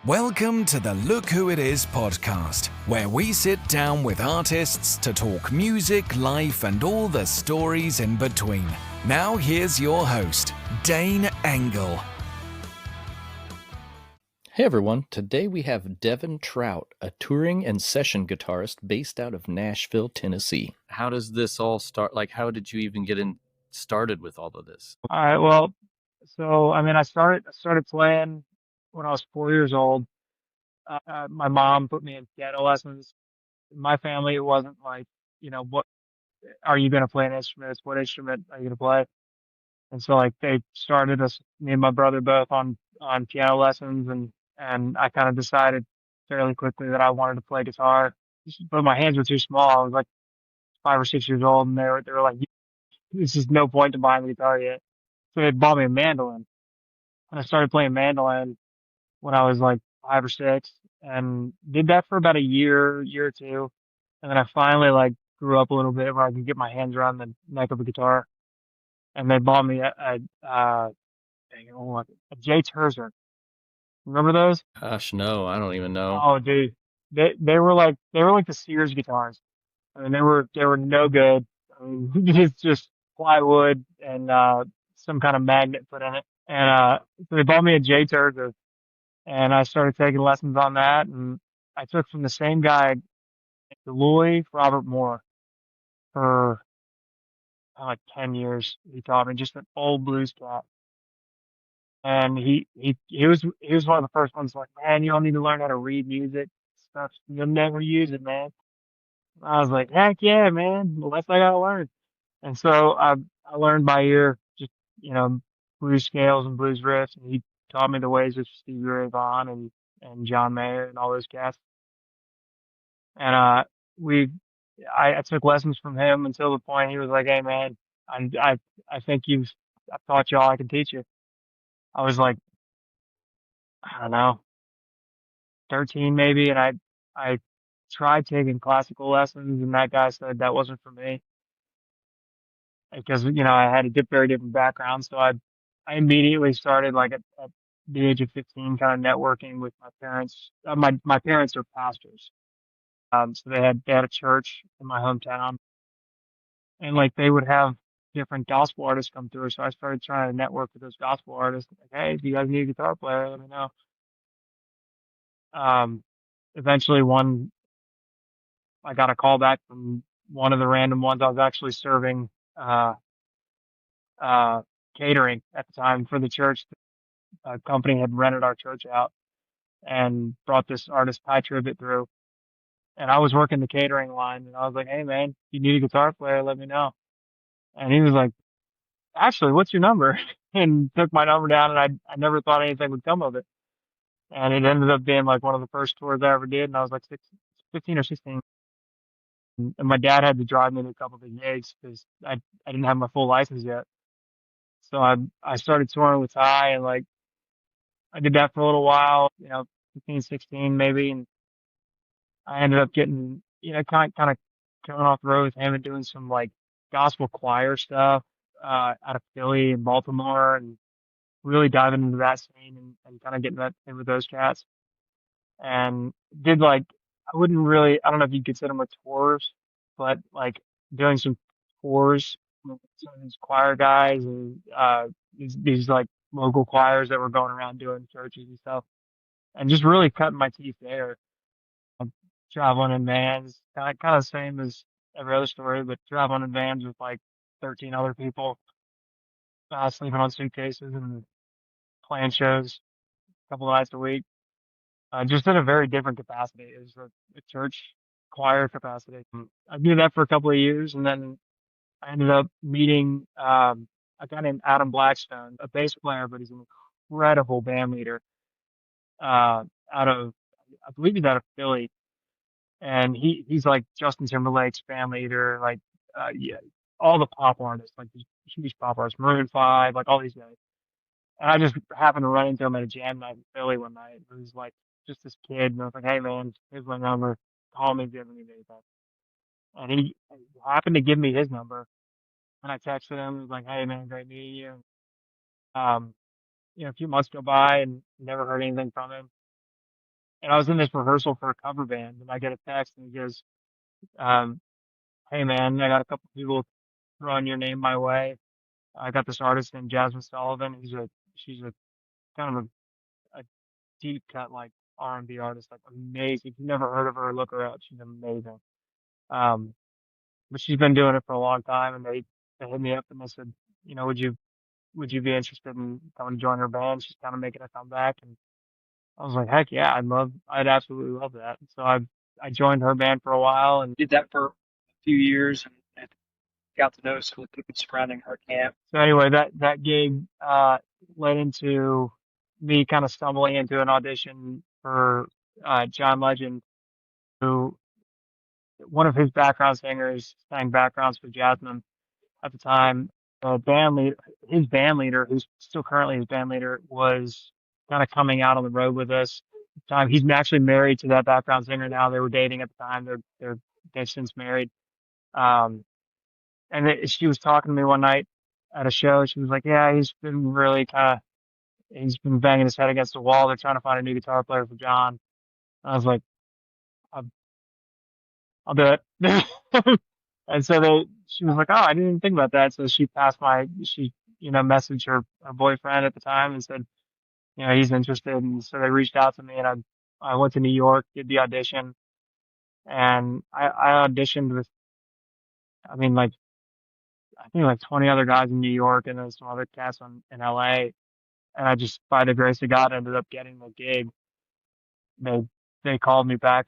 Welcome to the Look Who It Is podcast, where we sit down with artists to talk music, life, and all the stories in between. Now here's your host, Dane Engel. Hey everyone, today we have Devin Trout, a touring and session guitarist based out of Nashville, Tennessee. How does this all start? How did you even get started with all of this? All right. I started playing when I was 4 years old. My mom put me in piano lessons. In my family, it wasn't like, what are you going to play an instrument? It's what instrument are you going to play? And so like they started us, me and my brother both on piano lessons, and I kind of decided fairly quickly that I wanted to play guitar, but my hands were too small. I was like 5 or 6 years old, and they were like, "This is no point to buying a guitar yet." So they bought me a mandolin. And I started playing mandolin when I was like 5 or 6, and did that for about a year or two. And then I finally like grew up a little bit where I could get my hands around the neck of a guitar. And they bought me a J Terzer. Remember those? Gosh, no, I don't even know. Oh, dude, they were like the Sears guitars. I mean, they were no good. I mean, it's just plywood and some kind of magnet put in it. And so they bought me a J Terzer, and I started taking lessons on that. And I took from the same guy, Louis Robert Moore, for like 10 years. He taught me, just an old blues cat. And he was one of the first ones like, man, you don't need to learn how to read music stuff. You'll never use it, man. I was like, heck yeah, man. Well, that's what I gotta learn. And so I learned by ear, just you know blues scales and blues riffs, and he taught me the ways of Stevie Ray Vaughan and John Mayer and all those cats. And we I took lessons from him until the point he was like, "Hey man, I think I've taught you all I can teach you." I was like, I don't know, 13 maybe, and I tried taking classical lessons, and that guy said that wasn't for me because I had a very different background. So I immediately started like at the age of 15, kind of networking with my parents. My parents are pastors, so they had a church in my hometown, and like they would have different gospel artists come through. So I started trying to network with those gospel artists. Like, hey, if you guys need a guitar player, let me know. Um, Eventually, I got a call back from one of the random ones. I was actually serving uh, uh, catering at the time for the church. A company had rented our church out and brought this artist Ty Tribbett through. And I was working the catering line, and I was like, "Hey man, if you need a guitar player, let me know." And he was like, "Actually, what's your number?" And took my number down, and I never thought anything would come of it. And it ended up being like one of the first tours I ever did, and I was like 15 or 16. And my dad had to drive me to a couple of the gigs because I didn't have my full license yet. So I started touring with Ty, and like I did that for a little while, 15, 16 maybe, and I ended up getting, kind of coming off the road with him and doing some like gospel choir stuff out of Philly and Baltimore, and really diving into that scene and kind of getting that in with those cats. And did like I don't know if you consider them tours, but like doing some tours with some of these choir guys and these like local choirs that were going around doing churches and stuff, and just really cutting my teeth there. Traveling in vans, kind of same as every other story, but traveling in vans with like 13 other people, sleeping on suitcases and playing shows a couple of nights a week, just in a very different capacity. It was a church choir capacity. I did that for a couple of years, and then I ended up meeting a guy named Adam Blackstone, a bass player, but he's an incredible band leader out of, I believe he's out of Philly, and he's like Justin Timberlake's band leader, like yeah, all the pop artists, like these huge pop artists, Maroon 5, like all these guys. And I just happened to run into him at a jam night in Philly one night. It was like just this kid, and I was like, "Hey man, here's my number. Call me if you ever need anything." And he happened to give me his number, and I texted him. He was like, "Hey man, great meeting you." Um, a few months go by and never heard anything from him. And I was in this rehearsal for a cover band, and I get a text, and he goes, um, "Hey man, I got a couple people throwing your name my way. I got this artist named Jasmine Sullivan. She's a kind of a deep cut like R&B artist, like amazing. If you've never heard of her, look her up. She's amazing. Um, but she's been doing it for a long time, and they hit me up and they said, you know, would you be interested in coming to join her band? She's kind of making a comeback." And I was like, heck yeah, I'd absolutely love that. So I joined her band for a while and did that for a few years, and got to know some of the people surrounding her camp. So anyway, that gig led into me kind of stumbling into an audition for John Legend, who one of his background singers sang backgrounds for Jasmine at the time. His band leader, who's still currently his band leader, was kind of coming out on the road with us. At the time, he's actually married to that background singer now. They were dating at the time. They've since married. Um, and she was talking to me one night at a show. She was like, "Yeah, he's been banging his head against the wall. They're trying to find a new guitar player for John." I was like, "I'll, I'll do it." And so she was like, "Oh, I didn't even think about that." So she messaged her boyfriend at the time and said, he's interested. And so they reached out to me, and I went to New York, did the audition, and I auditioned with, I mean, like, I think like 20 other guys in New York and then some other cats in LA. And I just, by the grace of God, ended up getting the gig. They, they called me back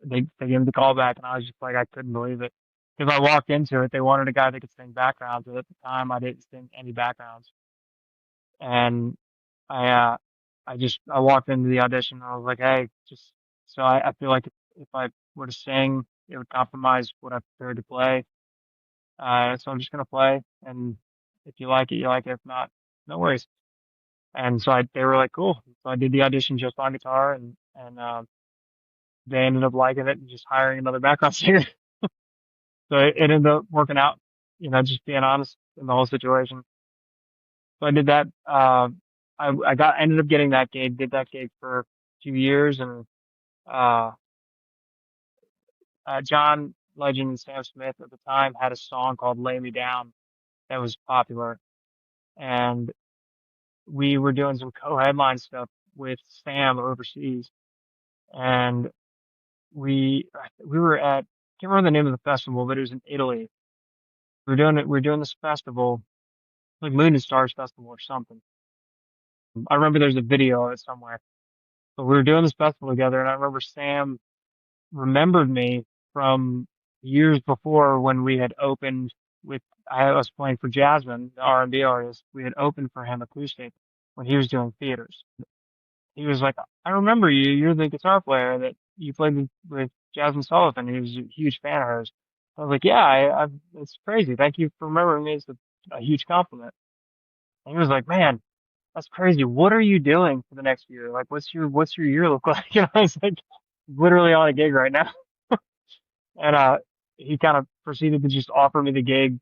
they gave me the call back, and I was just like, I couldn't believe it. Because I walked into it, they wanted a guy that could sing backgrounds, and at the time I didn't sing any backgrounds. And I, uh, I walked into the audition, and I was like, hey, just, so I feel like if I were to sing, it would compromise what I prepared to play. So I'm just gonna play, and if you like it, you like it. If not, no worries. And so they were like, cool. So I did the audition just on guitar, and they ended up liking it and just hiring another background singer. So it ended up working out, just being honest in the whole situation. So I did that. Ended up getting that gig, did that gig for a few years, and uh, John Legend and Sam Smith at the time had a song called "Lay Me Down" that was popular, and we were doing some co-headline stuff with Sam overseas, and we were at, I can't remember the name of the festival, but it was in Italy. We were doing this festival, like Moon and Stars Festival or something. I remember there's a video of it somewhere. But we were doing this festival together, and I remember Sam remembered me from years before when we had opened with, I was playing for Jasmine, the R&B artist. We had opened for him acoustic when he was doing theaters. He was like, "I remember you. You're the guitar player that you played with Jasmine Sullivan." He was a huge fan of hers. I was like, "Yeah, it's crazy. Thank you for remembering me. It's a huge compliment." And he was like, "Man, that's crazy. What are you doing for the next year? Like, what's your year look like?" And I was like, "Literally on a gig right now." And he kind of proceeded to just offer me the gig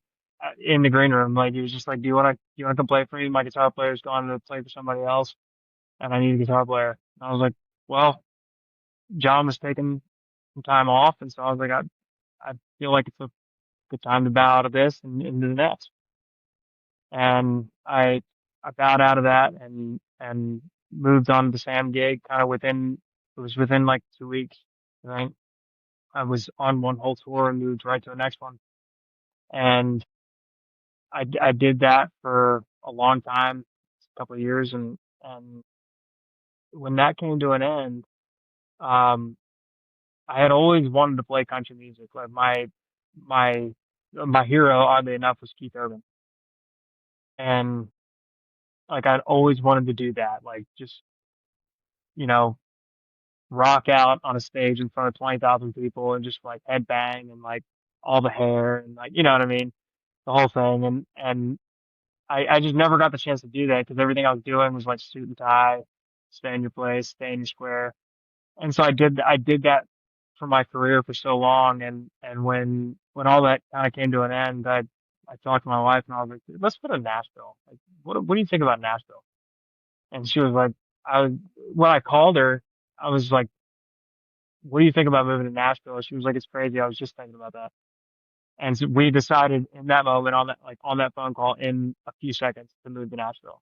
in the green room. Like, he was just like, "Do you want to come play for me? My guitar player's gone to play for somebody else, and I need a guitar player." And I was like, "Well, John was taking some time off, and so I was like, I feel like it's a good time to bow out of this and into the next." And I bowed out of that and moved on to the Sam gig kind of it was within like 2 weeks. I think I was on one whole tour and moved right to the next one. And I did that for a long time, a couple of years. And when that came to an end, um, I had always wanted to play country music. Like my, my hero, oddly enough, was Keith Urban. And like, I'd always wanted to do that. Like, just, you know, rock out on a stage in front of 20,000 people and just like headbang and like all the hair and like, you know what I mean? The whole thing. And I just never got the chance to do that because everything I was doing was like suit and tie, stay in your place, stay in your square. And so I did that for my career for so long. And when all that kind of came to an end, I talked to my wife and I was like, let's go to Nashville. Like, what do you think about Nashville? And she was like, when I called her, I was like what do you think about moving to Nashville? She was like, it's crazy. I was just thinking about that. And so we decided in that moment on that phone call in a few seconds to move to Nashville.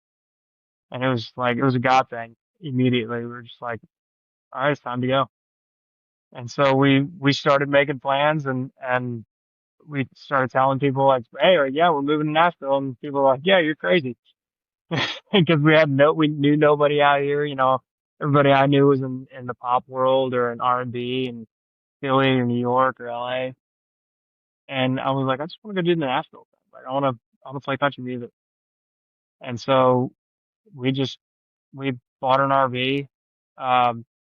And it was a God thing immediately. We were just like, all right, it's time to go. And so we started making plans and we started telling people like, hey, yeah, we're moving to Nashville. And people were like, yeah, you're crazy. Because we knew nobody out here, everybody I knew was in the pop world or in R&B and Philly or New York or LA. And I was like, I just want to go do the Nashville thing. Like I want to play country music. And so we just, we bought an RV,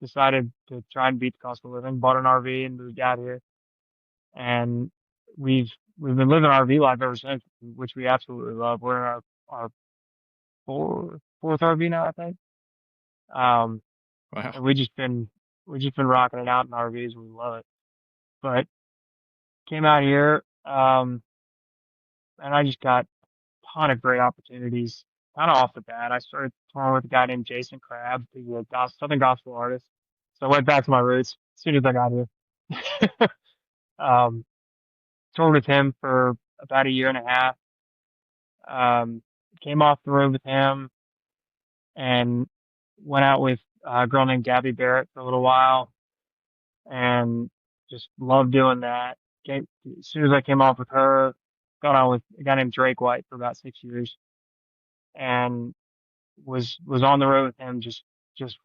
decided to try and beat the cost of living, bought an RV and moved out here. And we've been living RV life ever since, which we absolutely love. We're in our fourth RV now, I think. Um, Wow. and we just been rocking it out in RVs. We love it. But came out here, and I just got a ton of great opportunities kind of off the bat. I started touring with a guy named Jason Crabb, who's a Southern gospel artist. So I went back to my roots as soon as I got here. um, toured with him for about a year and a half. Came off the road with him and went out with a girl named Gabby Barrett for a little while and just loved doing that. As soon as I came off with her, got on with a guy named Drake White for about 6 years and was on the road with him, just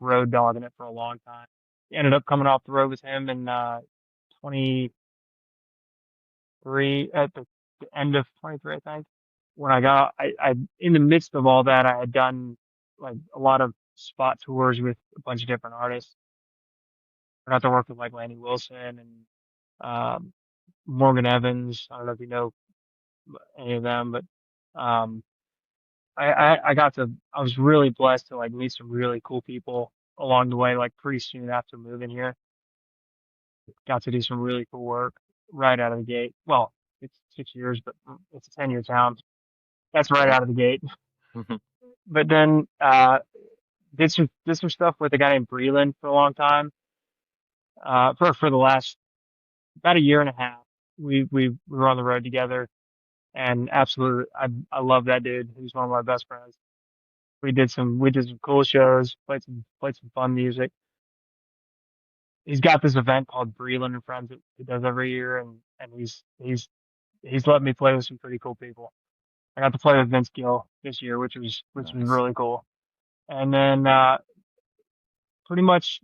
road dogging it for a long time. Ended up coming off the road with him in 23 at the end of 23, I think. When I in the midst of all that, I had done like a lot of spot tours with a bunch of different artists. I got to work with like Laney Wilson and um, Morgan Evans. I don't know if you know any of them, but um, I was really blessed to like meet some really cool people along the way. Like pretty soon after moving here, got to do some really cool work right out of the gate. Well, it's 6 years, but it's a 10-year town. That's right Yeah. out of the gate. Mhm. But then did some stuff with a guy named Breland for a long time. For the last about a year and a half, we were on the road together, and absolutely, I love that dude. He's one of my best friends. We did some cool shows, played some fun music. He's got this event called Breland and Friends that he does every year, and he's let me play with some pretty cool people. I got to play with Vince Gill this year, which was Nice. really cool. And then pretty much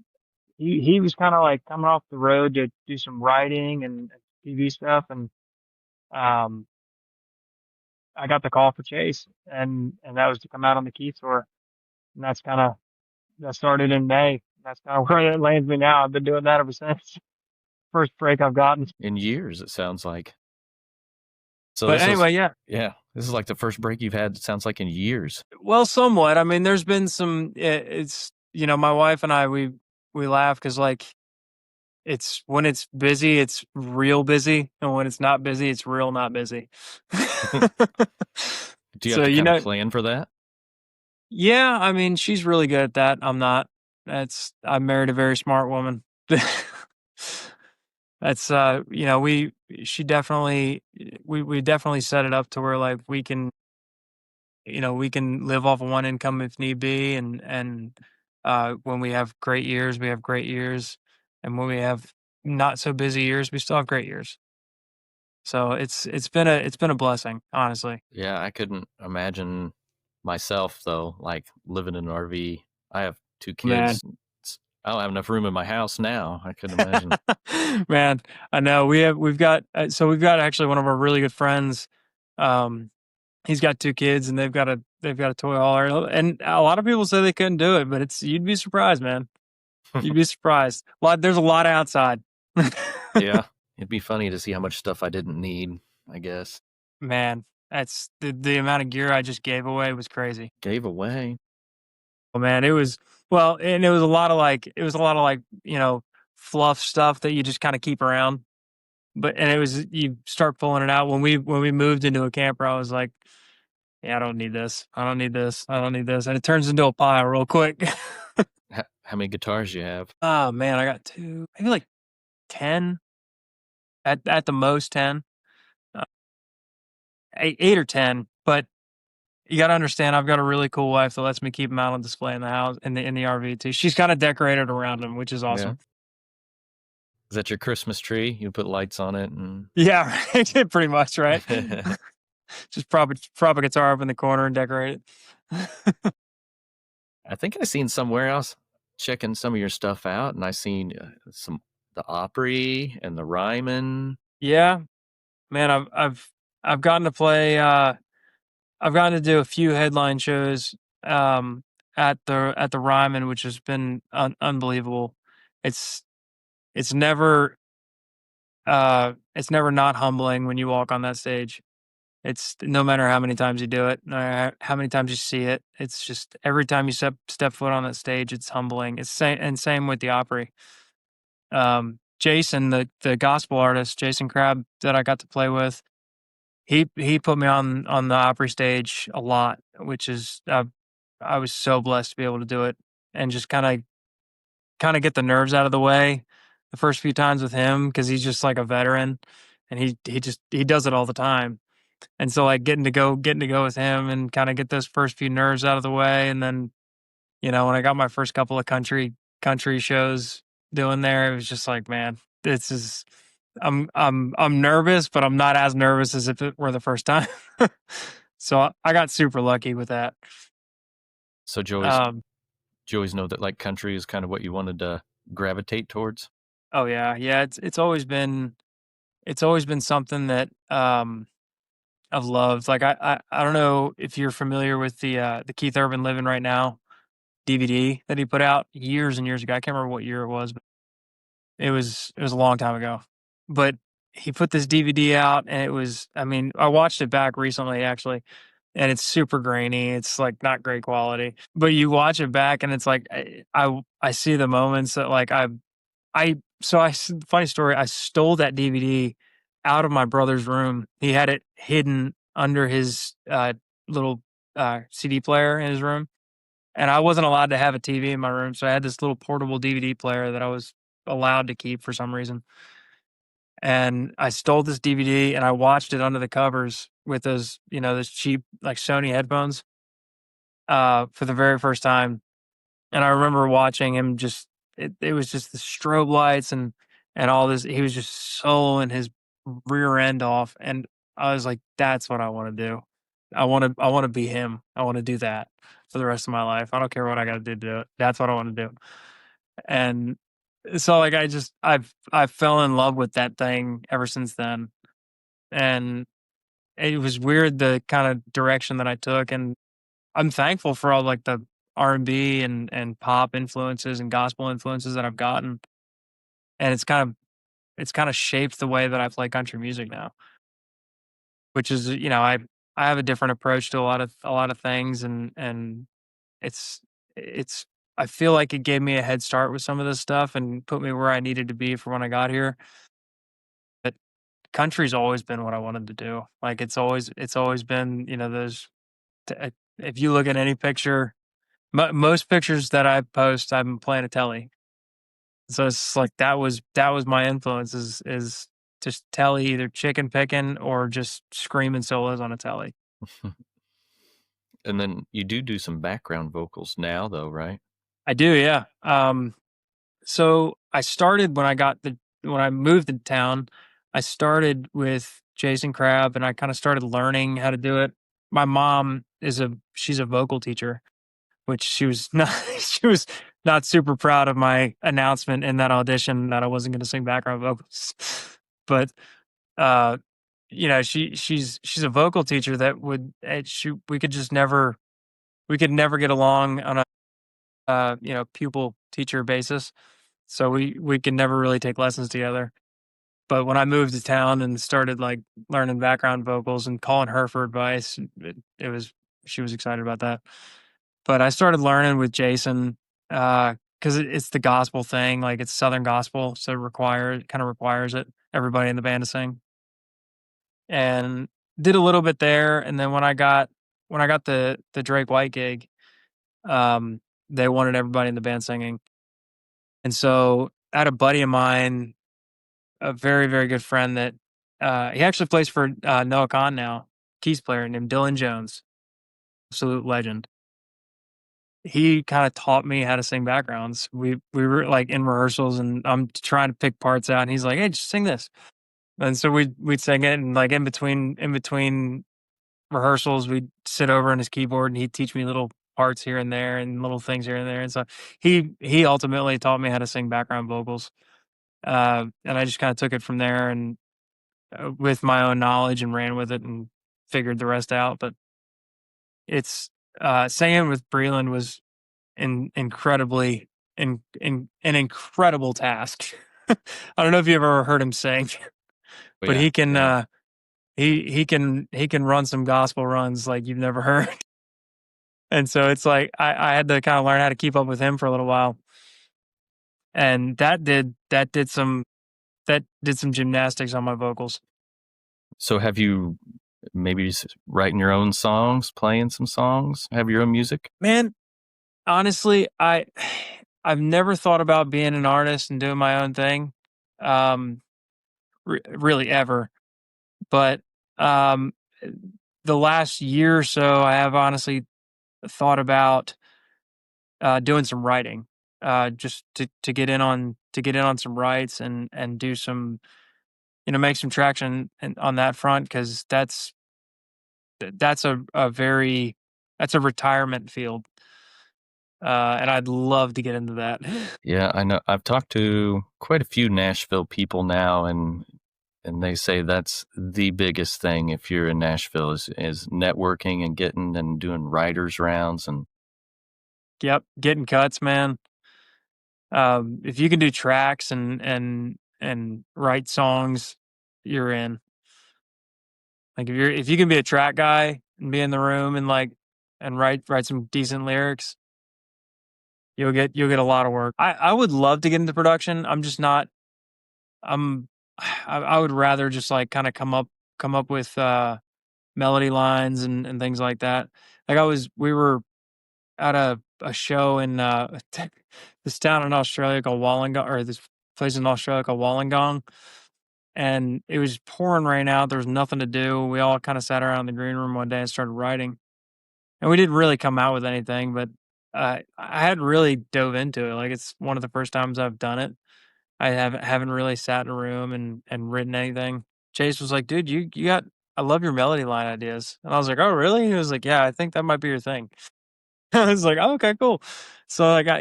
he was kind of like coming off the road to do some writing and TV stuff, and um, I got the call for Chase, and that was to come out on the Key tour, and that started in May. That's kind of where it lands me now. I've been doing that ever since. First break I've gotten. In years, it sounds like. So But this is, anyway, yeah. yeah, this is like the first break you've had, it sounds like, in years. Well, somewhat. I mean, there's been some. It's my wife and I we laugh because like it's when it's busy, it's real busy, and when it's not busy, it's real not busy. Do you So have to kind of plan for that? yeah. I mean, she's really good at that. I'm not. I married a very smart woman. That's she definitely we definitely set it up to where like we can live off of one income if need be, and when we have great years, we have great years, and when we have not so busy years, we still have great years. So it's been a blessing, honestly. Yeah, I couldn't imagine myself, though, like living in an RV. I have two Man. kids. I don't have enough room in my house now. I couldn't imagine. Man, I know we've got actually one of our really good friends. Um, he's got two kids and they've got a toy hauler, and a lot of people say they couldn't do it, but you'd be surprised, man. You'd be surprised. There's a lot outside. Yeah, it'd be funny to see how much stuff I didn't need, I guess. Man, that's the amount of gear I just gave away was crazy. Gave away. Oh man, it was and it was a lot of like fluff stuff that you just kind of keep around. And it was you start pulling it out when we moved into a camper. I was like, yeah, I don't need this. I don't need this. I don't need this, and it turns into a pile real quick. How many guitars you have? Oh man, I got two, maybe like 10 at the most 10, 8 or 10. But you got to understand, I've got a really cool wife that lets me keep them out on display in the house, in the RV too. She's kind of decorated around them, which is awesome. Is that your Christmas tree? You put lights on it and Yeah, right. Pretty much, right? Just prop a guitar up in the corner and decorate it. I think I seen somewhere else checking some of your stuff out, and I seen the Opry and the Ryman. Yeah, man, I've gotten to play. I've gotten to do a few headline shows at the Ryman, which has been unbelievable. It's it's never not humbling when you walk on that stage. It's no matter how many times you do it, no matter how many times you see it. It's just every time you step foot on that stage, it's humbling. It's same with the Opry. Jason, the gospel artist, Jason Crabb, that I got to play with, he put me on the Opry stage a lot, which is I was so blessed to be able to do it and just kind of get the nerves out of the way the first few times with him, because he's just like a veteran and he does it all the time. And so like getting to go with him and kind of get those first few nerves out of the way, and then when I got my first couple of country shows doing there, it was just like, man, this is I'm nervous, but I'm not as nervous as if it were the first time. So I got super lucky with that. So do you always know that like country is kind of what you wanted to gravitate towards? Oh yeah, it's always been something that I've loved. Like I don't know if you're familiar with the Keith Urban Living Right Now DVD that he put out years and years ago. I can't remember what year it was, but it was a long time ago. But he put this DVD out, and it was, I mean, I watched it back recently actually, and it's super grainy. It's like not great quality. But you watch it back, and it's like I see the moments that like funny story, I stole that DVD out of my brother's room. He had it hidden under his little CD player in his room. And I wasn't allowed to have a TV in my room, so I had this little portable DVD player that I was allowed to keep for some reason. And I stole this DVD and I watched it under the covers with those cheap like Sony headphones for the very first time. And I remember watching him it was just the strobe lights and all this. He was just soloing his rear end off, and I was like, that's what I want to do. I want to be him. I want to do that for the rest of my life. I don't care what I got to do it. That's what I want to do. And so like I fell in love with that thing ever since then. And it was weird the kind of direction that I took, and I'm thankful for all like the R&B and pop influences and gospel influences that I've gotten. And it's kind of shaped the way that I play country music now, which is, I have a different approach to a lot of things, and it's it's I feel like it gave me a head start with some of this stuff and put me where I needed to be for when I got here. But country's always been what I wanted to do. Like it's always been, those if you look at any picture, most pictures that I post, I'm playing a telly. So it's like that was my influence is just telly, either chicken picking or just screaming solos on a telly. And then you do some background vocals now, though, right? I do, yeah. So I started when I moved to town. I started with Jason Crabb, and I kind of started learning how to do it. My mom she's a vocal teacher, which she was not she was not super proud of my announcement in that audition that I wasn't going to sing background vocals. But she's a vocal teacher that we could never get along on a pupil teacher basis. So we could never really take lessons together. But when I moved to town and started like learning background vocals and calling her for advice, she was excited about that. But I started learning with Jason because it's the gospel thing, like it's Southern gospel, so kind of requires it everybody in the band to sing. And did a little bit there, and then when I got the Drake White gig, they wanted everybody in the band singing, and so I had a buddy of mine a very, very good friend that he actually plays for Noah Khan now, keys player named Dylan Jones, absolute legend. He kind of taught me how to sing backgrounds. We were like in rehearsals, and I'm trying to pick parts out, and he's like, "Hey, just sing this." And so we'd sing it, and like in between rehearsals, we'd sit over on his keyboard, and he'd teach me little parts here and there, and little things here and there. And so he ultimately taught me how to sing background vocals, and I just kind of took it from there, and with my own knowledge, and ran with it, and figured the rest out. But it's singing with Breland was incredibly an incredible task. I don't know if you've ever heard him sing, but Yeah, he can yeah. he can run some gospel runs like you've never heard. And so it's like I had to kind of learn how to keep up with him for a little while. And that did some gymnastics on my vocals. So have you maybe writing your own songs, playing some songs, have your own music? Man, honestly, I've never thought about being an artist and doing my own thing. Um really ever. But um the last year or so I have honestly thought about doing some writing, just to get in on some writes, and do some, make some traction on that front, because that's a retirement field, and I'd love to get into that. Yeah, I know. I've talked to quite a few Nashville people now, and they say that's the biggest thing if you're in Nashville is networking and getting and doing writers rounds. And Yep, getting cuts, man. If you can do tracks and write songs, you're in. Like if you can be a track guy and be in the room and write some decent lyrics, you'll get a lot of work. I would love to get into production. I'm just not. I'm. I would rather just like kind of come up with melody lines and things like that. Like we were at a show in this town in Australia called Wollongong, or this place in Australia called Wollongong, and it was pouring rain out. There was nothing to do. We all kind of sat around the green room one day and started writing, and we didn't really come out with anything, but I hadn't really dove into it. Like, it's one of the first times I've done it. I haven't really sat in a room and written anything. Chase was like, "Dude, you got. I love your melody line ideas," and I was like, "Oh, really?" He was like, "Yeah, I think that might be your thing." I was like, "Oh, okay, cool." So like I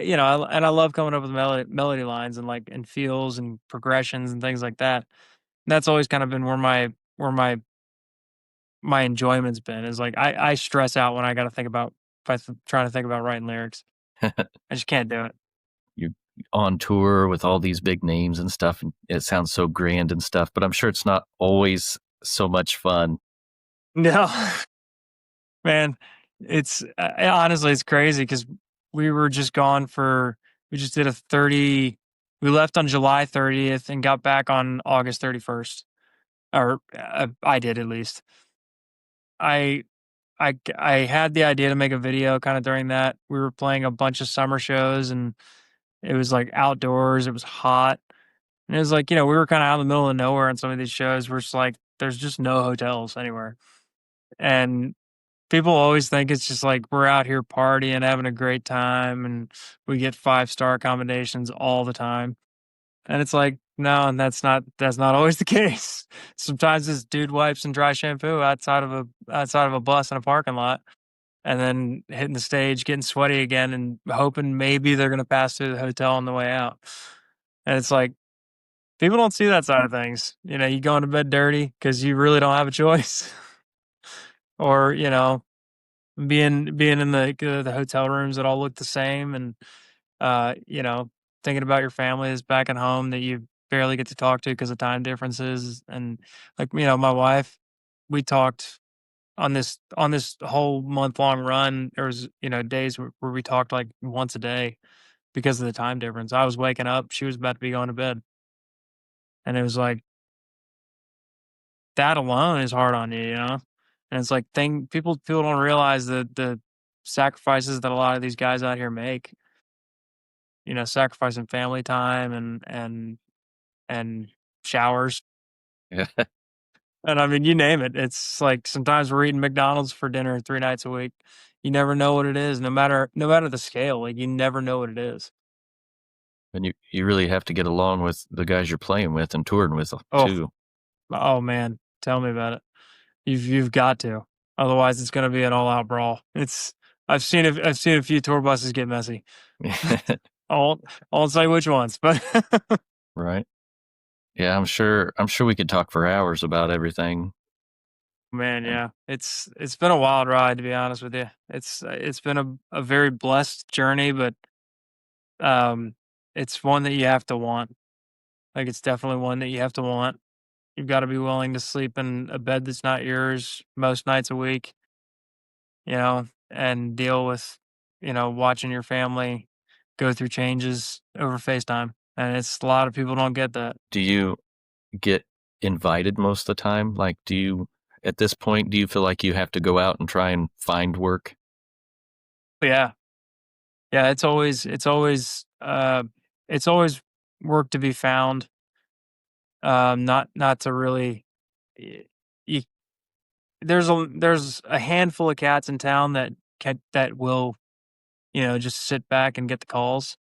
love coming up with melody lines and feels and progressions and things like that. And that's always kind of been where my enjoyment's been, is like I stress out when I got to think about if trying to think about writing lyrics. I just can't do it. you're on tour with all these big names and stuff, and it sounds so grand and stuff, but I'm sure it's not always so much fun. No, man, honestly, it's crazy because we were just gone for we just did a 30. We left on July 30th and got back on August 31st, or I did, at least. I I had the idea to make a video kind of during that. We were playing a bunch of summer shows, and it was like outdoors. It was hot. And it was like, we were kind of out in the middle of nowhere on some of these shows where it's like, there's just no hotels anywhere. And people always think it's just like we're out here partying, having a great time, and we get 5-star accommodations all the time. And it's like, no, and that's not always the case. Sometimes this dude wipes and dry shampoo outside of a bus in a parking lot, and then hitting the stage, getting sweaty again, and hoping maybe they're gonna pass through the hotel on the way out. And it's like, people don't see that side of things. You going to bed dirty because you really don't have a choice, or being in the hotel rooms that all look the same, and uh, you know, thinking about your family that's back at home that you barely get to talk to because of time differences. And like, my wife, we talked on this whole month long run. There was, days where we talked like once a day because of the time difference. I was waking up, she was about to be going to bed. And it was like, that alone is hard on you. And it's like, people don't realize the sacrifices that a lot of these guys out here make, sacrificing family time and showers. Yeah. And I mean, you name it. It's like sometimes we're eating McDonald's for dinner 3 nights a week. You never know what it is, no matter the scale. Like, you never know what it is. And you really have to get along with the guys you're playing with and touring with Oh, too. oh man, tell me about it. You've got to. Otherwise, it's going to be an all-out brawl. I've seen a few tour buses get messy. I won't say which ones, but Right. Yeah, I'm sure we could talk for hours about everything. man, And yeah, it's been a wild ride, to be honest with you. It's been a very blessed journey, but um, it's one that you have to want. Like, it's definitely one that you have to want. You've got to be willing to sleep in a bed that's not yours most nights a week, and deal with, watching your family go through changes over FaceTime. And it's a lot of people don't get that. do you get invited most of the time? Like, at this point, do you feel like you have to go out and try and find work? But yeah. Yeah, it's always work to be found. Not to really y- you, there's a handful of cats in town that will, just sit back and get the calls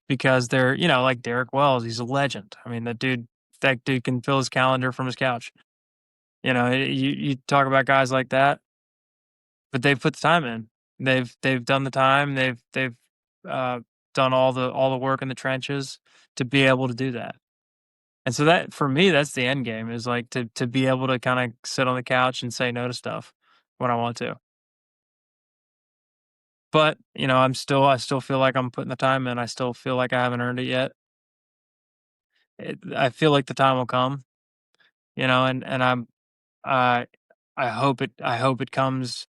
because they're, like Derek Wells. He's a legend. I mean, that dude can fill his calendar from his couch. You talk about guys like that, but they've put the time in. They've done the time. They've uh, done all the work in the trenches to be able to do that. And so that, for me, that's the end game, is like to be able to kind of sit on the couch and say no to stuff when I want to. But I still feel like I'm putting the time in. I still feel like I haven't earned it yet. I feel like the time will come, and I I hope it comes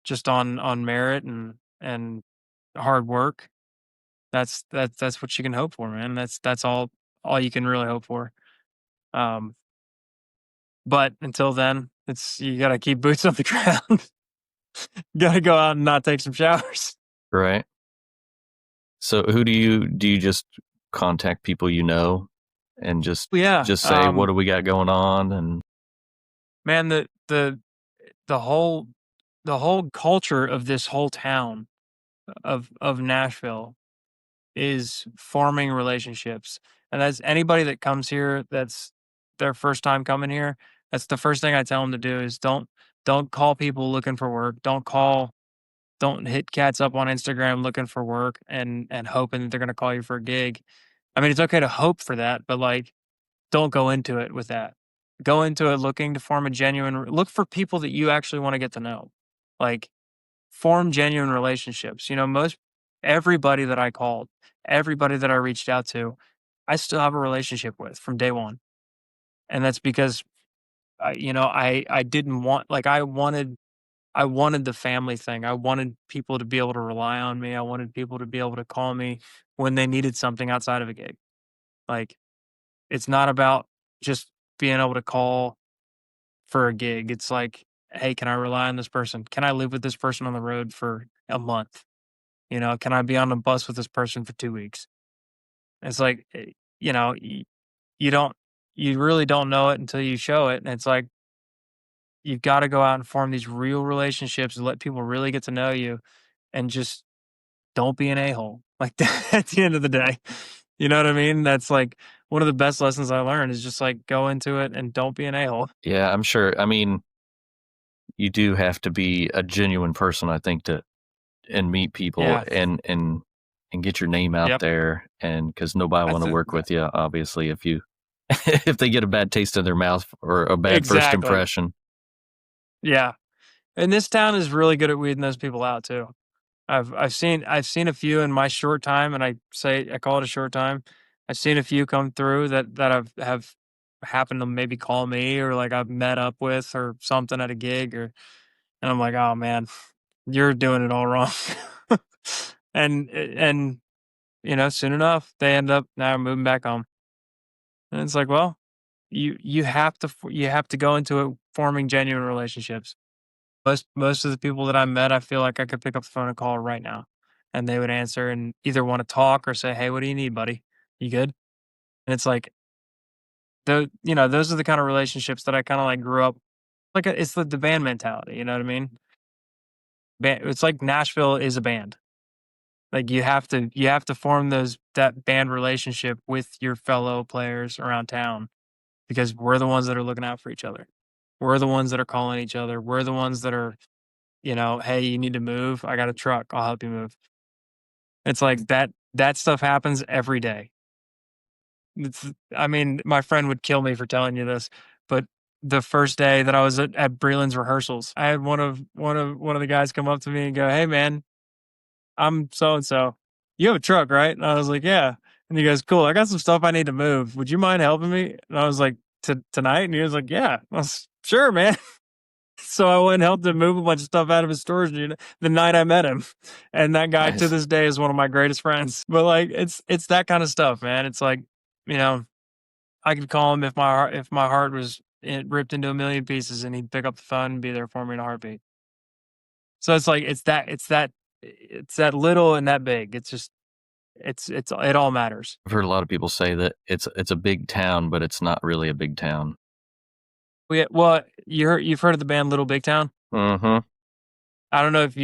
just on merit and hard work. That's what you can hope for, man. That's all you can really hope for. Um, but until then, you got to keep boots on the ground. Got to go out and not take some showers. Right. So who do you just contact people and just Yeah. say, what do we got going on? And Man, the whole the whole culture of this whole town of Nashville is forming relationships. And that's anybody that comes here that's their first time coming here. That's the first thing I tell them to do is don't call people looking for work. Don't hit cats up on Instagram looking for work and hoping that they're going to call you for a gig. I mean, it's okay to hope for that, but like, don't go into it with that. Go into it looking to form a look for people that you actually want to get to know. Like, form genuine relationships. Everybody that I called, everybody that I reached out to, I still have a relationship with from day one. And that's because I didn't want, like, I wanted the family thing. I wanted people to be able to rely on me. I wanted people to be able to call me when they needed something outside of a gig. Like, it's not about just being able to call for a gig. It's like, hey, can I rely on this person? Can I live with this person on the road for a month? Can I be on a bus with this person for 2 weeks? It's like, you don't, you really don't know it until you show it. And it's like, you've got to go out and form these real relationships and let people really get to know you, and just don't be an a-hole. Like, that at the end of the day. You know what I mean? That's like one of the best lessons I learned, is just like, go into it and don't be an a-hole. yeah, I'm sure. I mean, you do have to be a genuine person, I think, and meet people Yeah. and get your name out Yep. there, and because nobody want That's to it. work with you, obviously, if you if they get a bad taste in their mouth or a bad first Exactly. impression. Yeah. And this town is really good at weeding those people out too. I've seen a few in my short time, and I call it a short time. I've seen a few come through that have happened to maybe call me, or like I've met up with or something at a gig, and I'm like, oh man, you're doing it all wrong. And soon enough they end up now moving back home. And it's like, well, you have to go into it forming genuine relationships. Most of the people that I met, I feel like I could pick up the phone and call right now, and they would answer and either want to talk or say, "Hey, what do you need, buddy? You good?" And it's like, those are the kind of relationships that I kind of like grew up like. It's the band mentality. You know what I mean? It's like Nashville is a band. Like you have to form that band relationship with your fellow players around town because we're the ones that are looking out for each other. We're the ones that are calling each other. We're the ones that are, hey, you need to move. I got a truck. I'll help you move. It's like that stuff happens every day. I mean, my friend would kill me for telling you this, but the first day that I was at Breland's rehearsals, I had one of the guys come up to me and go, "Hey man, I'm so and so. You have a truck, right?" And I was like, "Yeah." And he goes, "Cool. I got some stuff I need to move. Would you mind helping me?" And I was like, "Tonight?" And he was like, "Yeah." I was, "Sure, man." So I went and helped him move a bunch of stuff out of his storage unit the night I met him. And that guy to Nice. this day is one of my greatest friends. But like it's that kind of stuff, man. It's like, I could call him if my heart was ripped into a million pieces and he'd pick up the phone and be there for me in a heartbeat. So it's like it's that little and that big. It's just it all matters. I've heard a lot of people say that it's a big town, but it's not really a big town. Well, you've heard of the band Little Big Town? Mm-hmm. I don't know if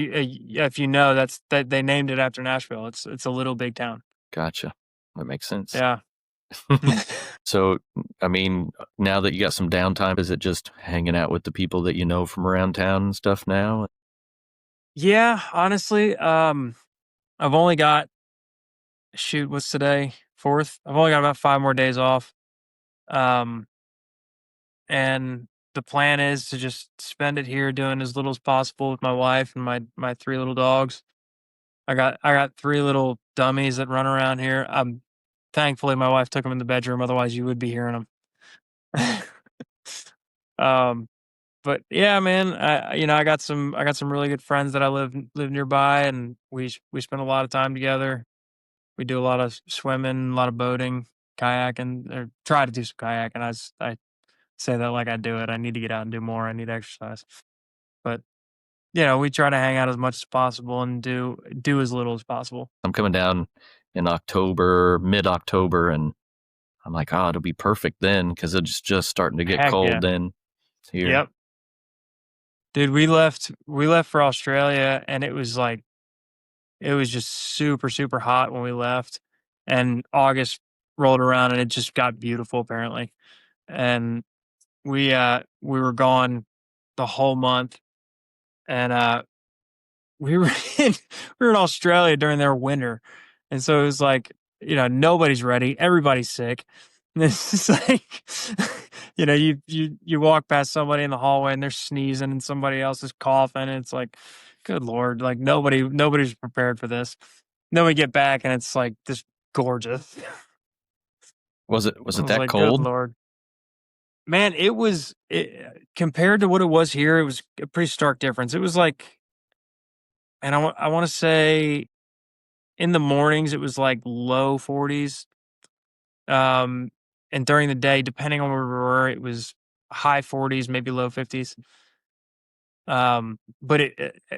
you know that they named it after Nashville. It's a little big town. Gotcha. That makes sense. Yeah. So, I mean, now that you got some downtime, is it just hanging out with the people that you know from around town and stuff now? Yeah, honestly, I've only got what's today? 4th. I've only got about 5 more days off. Um, and the plan is to just spend it here doing as little as possible with my wife and my 3 little dogs. I got 3 little dummies that run around here. Thankfully my wife took them in the bedroom, otherwise you would be hearing them. um, but yeah, man, I got some really good friends that I live nearby, and we spend a lot of time together. We do a lot of swimming, a lot of boating, kayaking, or try to do some kayaking. I say that like I do it. I need to get out and do more. I need exercise. But we try to hang out as much as possible and do as little as possible. I'm coming down in October, mid-October, and I'm like, oh, it'll be perfect then because it's just starting to get Heck cold yeah. then here. Yep. Dude, we left for Australia, and it was just super, super hot when we left. And August rolled around and it just got beautiful apparently. And we were gone the whole month, and we were we were in Australia during their winter. And so it was like, nobody's ready, everybody's sick. And it's just like you walk past somebody in the hallway and they're sneezing and somebody else is coughing, and it's like, good Lord, like nobody's prepared for this. Then we get back and it's like just gorgeous. Was it I was that like, cold? good Lord. Man, compared to what it was here, it was a pretty stark difference. It was like, and I want to say in the mornings, it was like low 40s. And during the day, depending on where we were, it was high 40s, maybe low 50s. But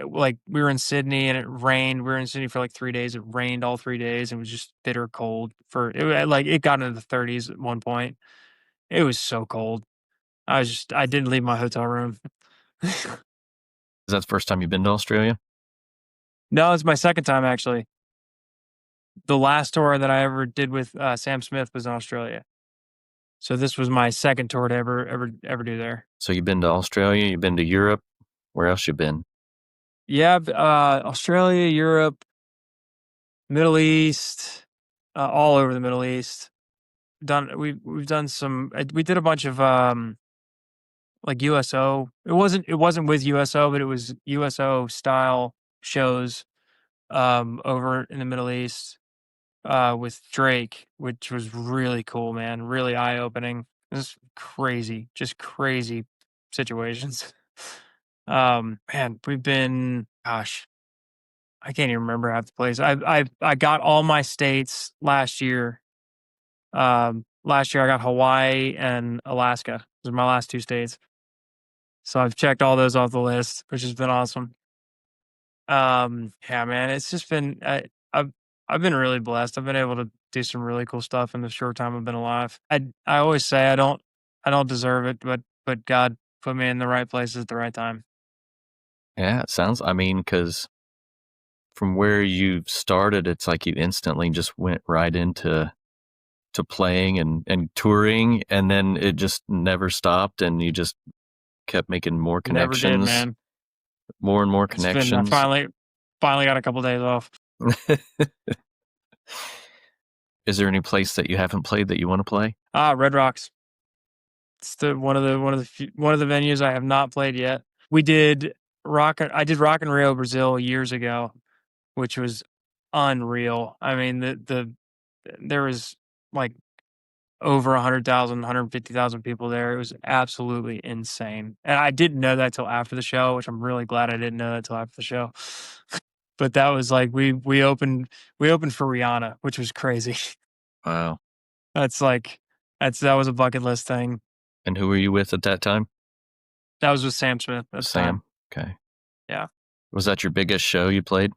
like we were in Sydney and it rained. We were in Sydney for like 3 days. It rained all 3 days and it was just bitter cold like it got into the 30s at one point. It was so cold. I didn't leave my hotel room. Is that the first time you've been to Australia? No, it's my second time actually. The last tour that I ever did with Sam Smith was in Australia. So this was my second tour to ever do there. So you've been to Australia, you've been to Europe. Where else you been? Yeah, Australia, Europe, Middle East, all over the Middle East. We've done some. We did a bunch of like USO. It wasn't with USO, but it was USO style shows over in the Middle East with Drake, which was really cool, man. Really eye opening. Just crazy situations. Man, we've been, gosh, I can't even remember half the place. I got all my states last year. Last year I got Hawaii and Alaska. Those are my last 2 states. So I've checked all those off the list, which has been awesome. Yeah, man, it's just been I've been really blessed. I've been able to do some really cool stuff in the short time I've been alive. I always say I don't deserve it, but God put me in the right places at the right time. Yeah, it sounds, I mean, because from where you started, it's like you instantly just went right into playing and touring, and then it just never stopped, and you just kept making more Never did, connections, man. more and more I connections. finally got a couple days off. Is there any place that you haven't played that you want to play? Red Rocks. It's one of the venues I have not played yet. I did Rock in Rio, Brazil years ago, which was unreal. I mean, there was like over 100,000, 150,000 people there. It was absolutely insane. And I didn't know that till after the show, which I'm really glad I didn't know that till after the show. But that was like we opened for Rihanna, which was crazy. Wow. That was a bucket list thing. And who were you with at that time? That was with Sam Smith at the time. Okay. Yeah. Was that your biggest show you played?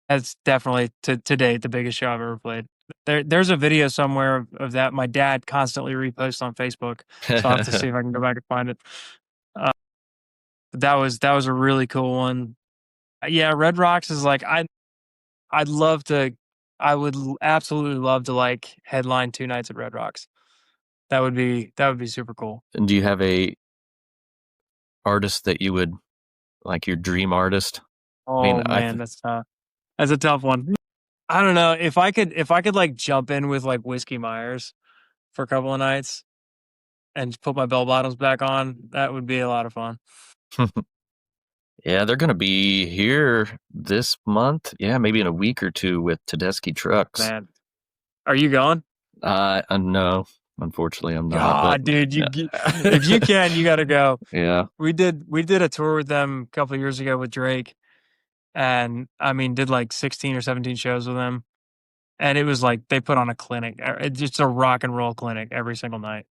That's definitely to date the biggest show I've ever played. There's a video somewhere of that. My dad constantly reposts on Facebook, so I'll have to see if I can go back and find it. That was a really cool one. Yeah, Red Rocks is like I would absolutely love to like headline 2 nights at Red Rocks. That would be super cool. And do you have a artist that you would like, your dream artist? Oh man, that's a tough one. I don't know if I could like jump in with like Whiskey Myers for a couple of nights and put my bell bottoms back on. That would be a lot of fun. Yeah, they're going to be here this month. Yeah, maybe in a week or two with Tedeschi Trucks. Man, are you going? No, unfortunately, I'm not. God, dude, if you can, you got to go. Yeah, we did a tour with them a couple of years ago with Drake, and I mean, did like 16 or 17 shows with them, and it was like they put on a clinic. It's just a rock and roll clinic every single night.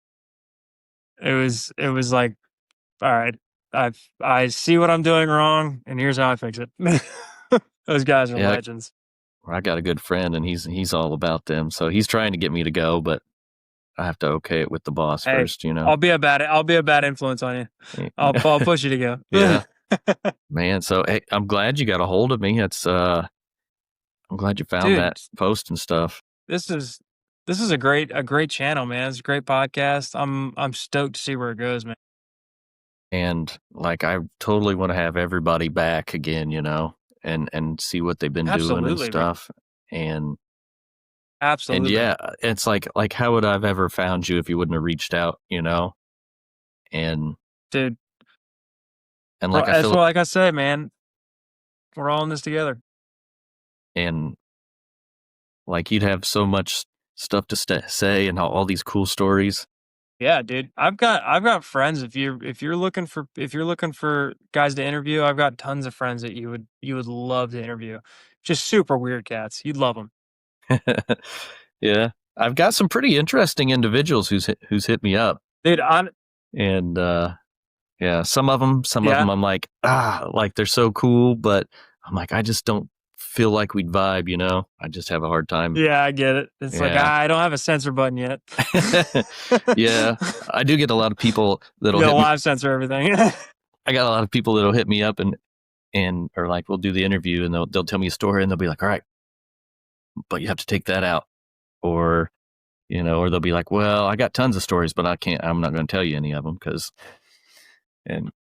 It was like, all right, I see what I'm doing wrong, and here's how I fix it. Those guys are legends. I got a good friend, and he's all about them. So he's trying to get me to go, but I have to okay it with the boss first. You know, I'll be a bad influence on you. I'll push you to go. Yeah, man. So hey, I'm glad you got a hold of me. It's I'm glad you found that post and stuff. This is a great channel, man. It's a great podcast. I'm stoked to see where it goes, man. And like, I totally want to have everybody back again, you know, and see what they've been doing and stuff. And absolutely. And yeah, it's like how would I have ever found you if you wouldn't have reached out, you know? And dude, and like, like I say, man, we're all in this together. And like, you'd have so much stuff to say and all these cool stories. Yeah, dude. I've got friends. If you're looking for guys to interview, I've got tons of friends that you would love to interview. Just super weird cats. You'd love them. Yeah, I've got some pretty interesting individuals who's hit me up, dude. Yeah, some of them I'm like, like they're so cool, but I'm like, I just don't feel like we'd vibe, you know? I just have a hard time. Yeah, I get it. It's like, I don't have a censor button yet. Yeah, I do get a lot of people that'll live censor everything. I got a lot of people that'll hit me up and or like, we'll do the interview and they'll tell me a story and they'll be like, all right, but you have to take that out. Or, you know, or they'll be like, well, I got tons of stories, but I'm not going to tell you any of them and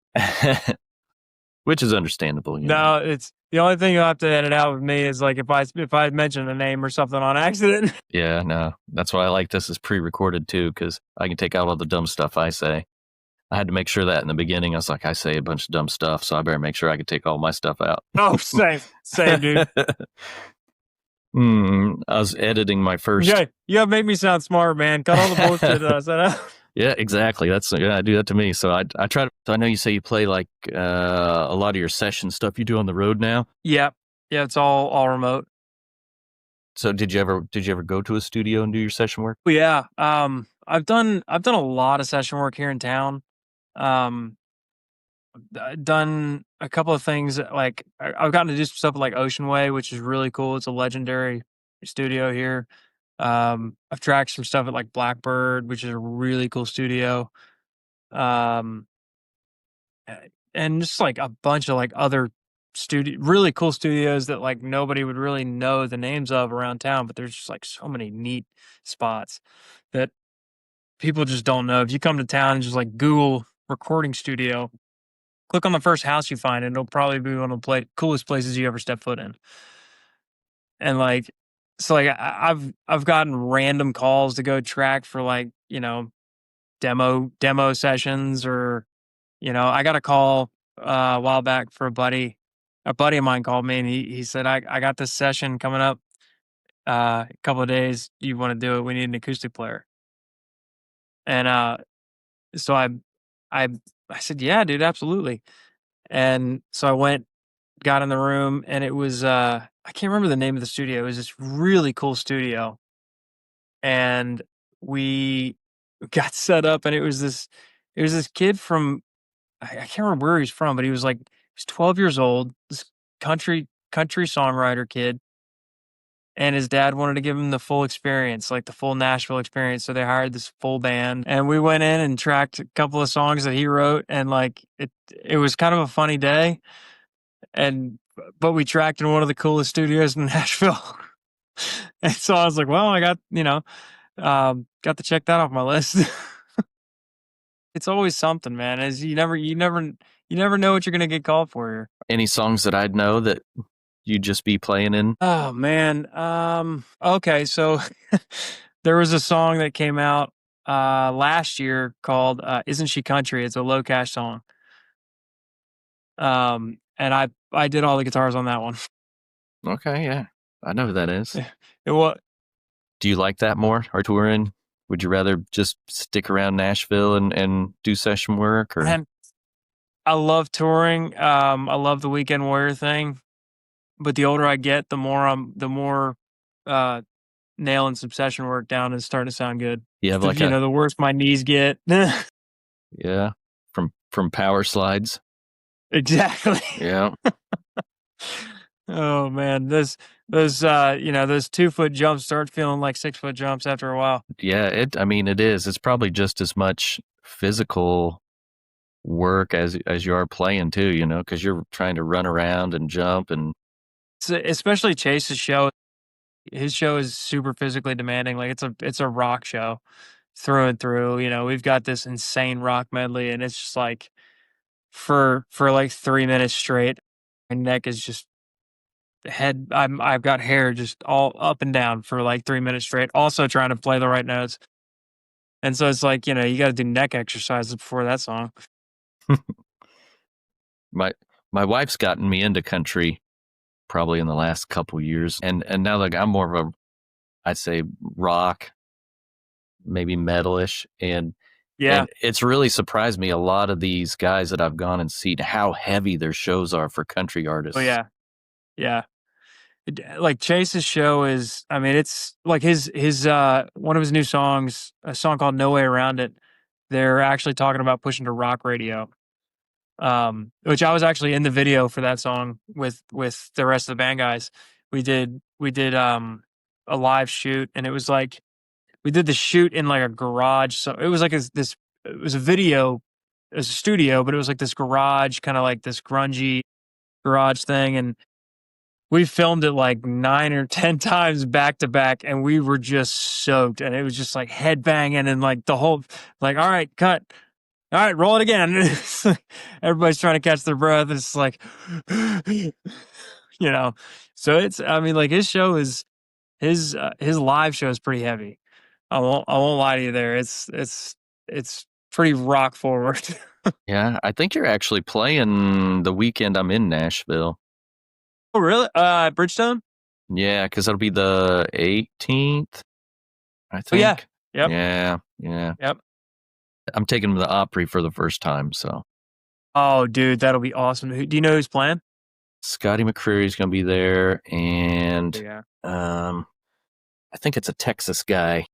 which is understandable. You know? It's the only thing you'll have to edit out with me is like if I mention a name or something on accident. Yeah, no, that's why I like this is pre-recorded too, because I can take out all the dumb stuff I say. I had to make sure that in the beginning. I was like, I say a bunch of dumb stuff, so I better make sure I can take all my stuff out. Oh, same, dude. I was editing my first. Yeah, make me sound smart, man. Cut all the bullshit that I said out. Yeah, exactly. I do that to me. So I try to. So I know you say you play like a lot of your session stuff you do on the road now. Yeah, it's all remote. So did you ever go to a studio and do your session work? Yeah, I've done a lot of session work here in town. Done a couple of things like I've gotten to do some stuff like Ocean Way, which is really cool. It's a legendary studio here. I've tracked some stuff at like Blackbird, which is a really cool studio. Um, and just like a bunch of like other really cool studios that like nobody would really know the names of around town, but there's just like so many neat spots that people just don't know. If you come to town and just like Google recording studio, click on the first house you find, and it'll probably be one of the coolest places you ever step foot in. And like, so like I've gotten random calls to go track for like, you know, demo sessions, or, you know, I got a call a while back for a buddy of mine called me, and he said, I got this session coming up a couple of days. You want to do it? We need an acoustic player. And so I I said, yeah, dude, absolutely. And so I went, got in the room, and it was I can't remember the name of the studio. It was this really cool studio. And we got set up, and it was this kid from, I can't remember where he's from, but he was 12 years old, this country songwriter kid, and his dad wanted to give him the full experience, like the full Nashville experience. So they hired this full band, and we went in and tracked a couple of songs that he wrote, and like it was kind of a funny day. But we tracked in one of the coolest studios in Nashville. And so I was like, well, I got, got to check that off my list. It's always something, man. As you never know what you're gonna get called for here. Any songs that I'd know that you'd just be playing in? Oh man. Okay, so there was a song that came out last year called "Isn't She Country?" It's a Low Cash song. And I did all the guitars on that one. Okay, yeah, I know who that is. What? Do you like that more, or touring? Would you rather just stick around Nashville and do session work? Or? Man, I love touring. I love the weekend warrior thing. But the older I get, the more nailing some session work down is starting to sound good. You have the worse my knees get. Yeah, from power slides. Exactly. Yeah. Oh man, those 2-foot jumps start feeling like 6-foot jumps after a while. Yeah, it is. It's probably just as much physical work as you are playing too, because you're trying to run around and jump, and especially Chase's show. His show is super physically demanding. Like it's a rock show through and through. We've got this insane rock medley, and it's just like for like 3 minutes straight, my neck is just I've got hair just all up and down for like 3 minutes straight, also trying to play the right notes. And so it's like, you got to do neck exercises before that song. My wife's gotten me into country probably in the last couple years, and now like I'm more of a, I'd say, rock, maybe metalish, and it's really surprised me, a lot of these guys that I've gone and seen, how heavy their shows are for country artists. Oh yeah. Like Chase's show is, it's like his one of his new songs, a song called No Way Around It. They're actually talking about pushing to rock radio. Which I was actually in the video for that song with the rest of the band guys. We did a live shoot, and it was like we did the shoot in like a garage. So it was like it was a video, it was a studio, but it was like this garage, kind of like this grungy garage thing, and we filmed it like 9 or 10 times back to back, and we were just soaked, and it was just like head banging and like the whole, like, all right, cut. All right, roll it again. Everybody's trying to catch their breath. It's like, so it's, like his show is, his live show is pretty heavy. I won't lie to you there. It's pretty rock forward. Yeah, I think you're actually playing the weekend I'm in Nashville. Oh, really? Bridgestone? Yeah, because it'll be the 18th, I think. Oh, yeah. Yep. Yeah. Yep. I'm taking them to the Opry for the first time, so. Oh, dude, that'll be awesome. Do you know who's playing? Scotty McCreery's going to be there, and yeah. I think it's a Texas guy.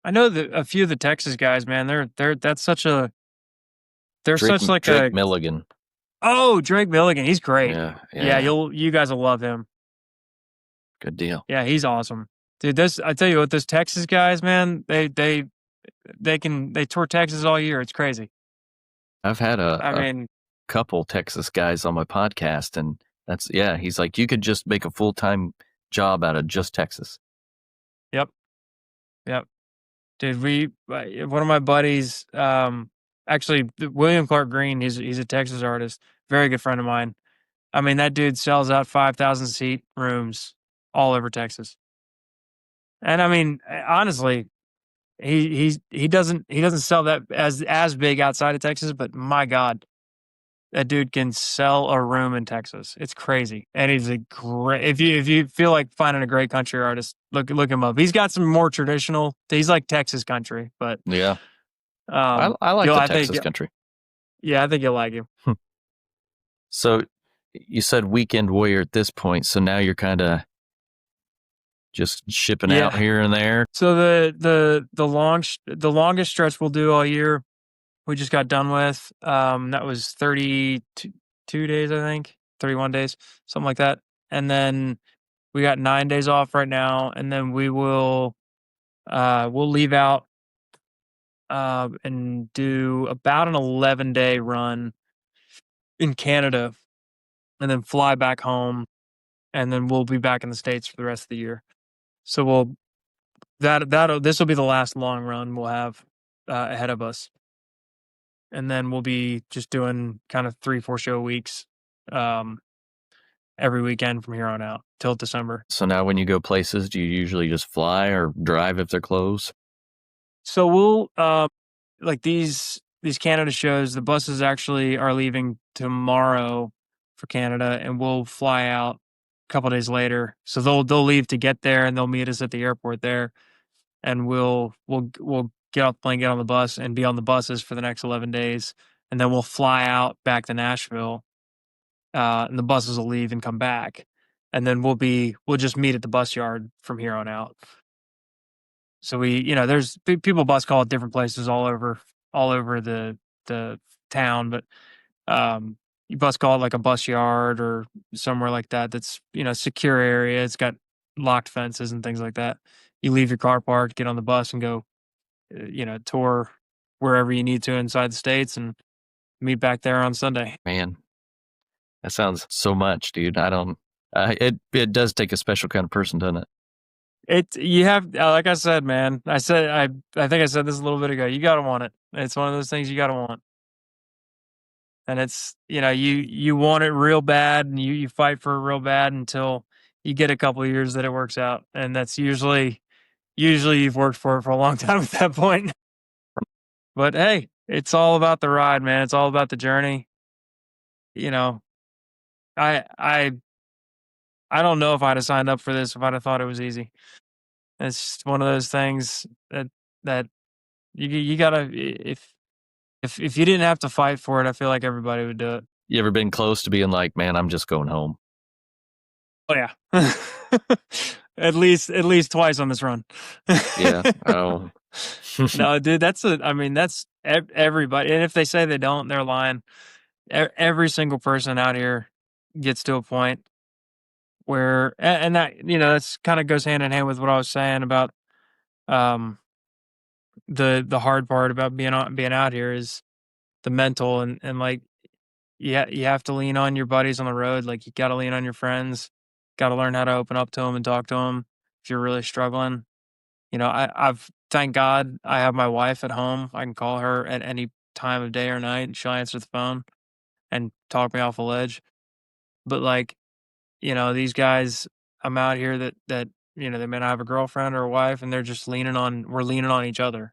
I know a few of the Texas guys, man. They're Drake Milligan. Oh, Drake Milligan, he's great. Yeah. You guys will love him. Good deal. Yeah, he's awesome. Dude, I tell you what, those Texas guys, man, they tour Texas all year. It's crazy. I've had I a mean, couple Texas guys on my podcast, and he's like, you could just make a full-time job out of just Texas. yep, yep. Dude, one of my buddies, actually William Clark Green, he's a Texas artist, very good friend of mine. I mean, that dude sells out 5,000 seat rooms all over Texas. And I mean, honestly, he doesn't sell that as big outside of Texas, but my God, that dude can sell a room in Texas. It's crazy. And he's a great, if you feel like finding a great country artist, look him up. He's got some more traditional, he's like Texas country, but Yeah. I like the Texas country. Yeah, I think you'll like him. So you said weekend warrior at this point, so now you're kind of just shipping out here and there. So the longest stretch we'll do all year, we just got done with. That was 32 days, I think, 31 days, something like that. And then we got 9 days off right now, and then we'll leave out and do about an 11-day run in Canada, and then fly back home, and then we'll be back in the States for the rest of the year. So this will be the last long run we'll have ahead of us, and then we'll be just doing kind of 3-4 show weeks every weekend from here on out till December. So now when you go places, do you usually just fly or drive if they're close? So we'll like these Canada shows, the buses actually are leaving tomorrow for Canada, and we'll fly out a couple days later. So they'll leave to get there, and they'll meet us at the airport there, and we'll get off the plane, get on the bus, and be on the buses for the next 11 days, and then we'll fly out back to Nashville, and the buses will leave and come back, and then we'll just meet at the bus yard from here on out. So there's people bus call at different places all over the town, but you bus call it like a bus yard or somewhere like that. That's secure area. It's got locked fences and things like that. You leave your car parked, get on the bus, and go, tour wherever you need to inside the States, and meet back there on Sunday. Man, that sounds so much, dude. I don't. It does take a special kind of person, doesn't it? You have, like I said, man. I think I said this a little bit ago. You gotta want it. It's one of those things you gotta want, and it's you want it real bad, and you fight for it real bad until you get a couple of years that it works out, and that's usually you've worked for it for a long time at that point. But hey, it's all about the ride, man. It's all about the journey. I don't know if I'd have signed up for this if I'd have thought it was easy. It's just one of those things that you gotta, if you didn't have to fight for it, I feel like everybody would do it. You ever been close to being like, man, I'm just going home? Oh yeah. at least twice on this run. Yeah. Oh. No, dude, that's everybody. And if they say they don't, they're lying. Every single person out here gets to a point where, and that, that's kind of goes hand in hand with what I was saying about, the hard part about being out here is the mental, and like, yeah, you have to lean on your buddies on the road. Like, you got to lean on your friends, got to learn how to open up to them and talk to them if you're really struggling. I've thank God I have my wife at home. I can call her at any time of day or night, and she'll answer the phone and talk me off a ledge. But like, these guys, I'm out here that they may not have a girlfriend or a wife, and we're leaning on each other.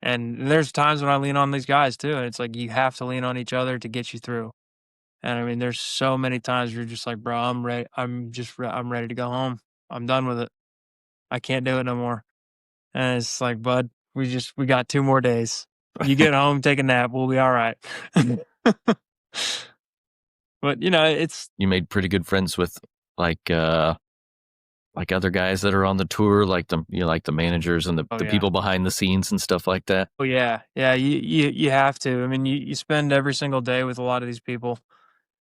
And there's times when I lean on these guys too, and it's like you have to lean on each other to get you through. And I mean, there's so many times you're just like, bro, I'm ready. I'm ready to go home. I'm done with it. I can't do it no more. And it's like, bud, we got 2 more days. You get home, take a nap, we'll be all right. But you made pretty good friends with like other guys that are on the tour, like the managers and the people behind the scenes and stuff like that. Oh yeah. You have to. I mean, you spend every single day with a lot of these people,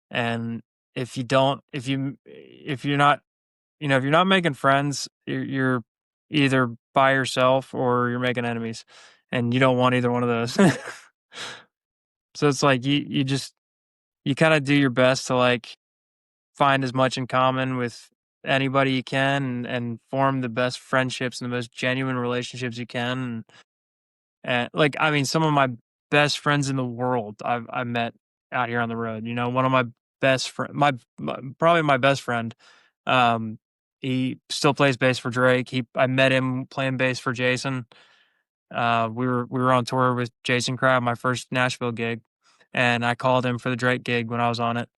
and if you're not making friends, you're either by yourself or you're making enemies, and you don't want either one of those. So it's like you kind of do your best to like find as much in common with anybody you can, and form the best friendships and the most genuine relationships you can. And like, I mean, some of my best friends in the world I met out here on the road. You know, one of my best friend, probably my best friend. Um, he still plays bass for Drake. I met him playing bass for Jason. We were on tour with Jason Crab, my first Nashville gig, and I called him for the Drake gig when I was on it.